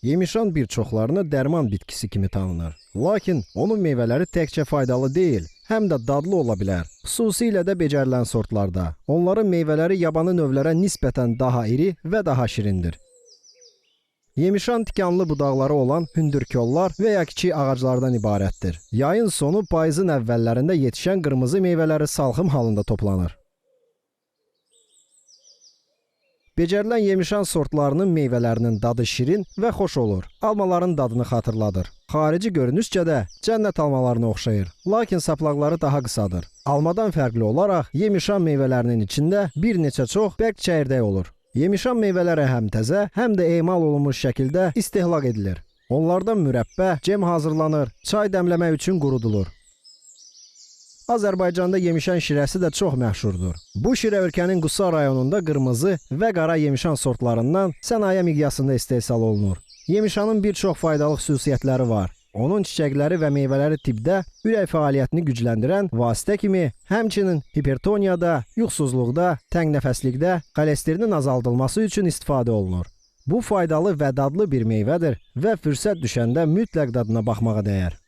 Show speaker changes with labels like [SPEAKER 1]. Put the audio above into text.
[SPEAKER 1] Yemişan bir çoxlarına dərman bitkisi kimi tanınır. Lakin onun meyvələri təkcə faydalı deyil, həm də dadlı ola bilər. Xüsusilə də becərilən sortlarda. Onların meyvələri yabanı növlərə nisbətən daha iri və daha şirindir. Yemişan tikanlı budaqları olan hündürkollar və ya kiçik ağaclardan ibarətdir. Yayın sonu, payızın əvvəllərində yetişən qırmızı meyvələri salxım halında toplanır. Becərilən yemişan sortlarının meyvələrinin dadı şirin və xoş olur. Almaların dadını xatırladır. Xarici görünüşcə də cənnət almalarına oxşayır. Lakin saplaqları daha qısadır. Almadan fərqli olaraq yemişan meyvələrinin içində bir neçə çox bərk çəyirdək olur. Yemişan meyvələri həm təzə, həm də emal olunmuş şəkildə istehlak edilir. Onlardan mürəbbə, cem hazırlanır, çay dəmləmək üçün qurudulur. Azərbaycanda yemişan şirəsi də çox məşhurdur. Bu şirə ölkənin Qusar rayonunda qırmızı və qara yemişan sortlarından sənaye miqyasında istehsal olunur. Yemişanın bir çox faydalı xüsusiyyətləri var. Onun çiçəkləri və meyvələri tibbdə ürək fəaliyyətini gücləndirən vasitə kimi, həmçinin hipertoniyada, yuxusuzluqda, təngnəfəslikdə xolesterinin azaldılması üçün istifadə olunur. Bu faydalı və dadlı bir meyvədir və fürsət düşəndə mütləq dadına baxmağa dəyər.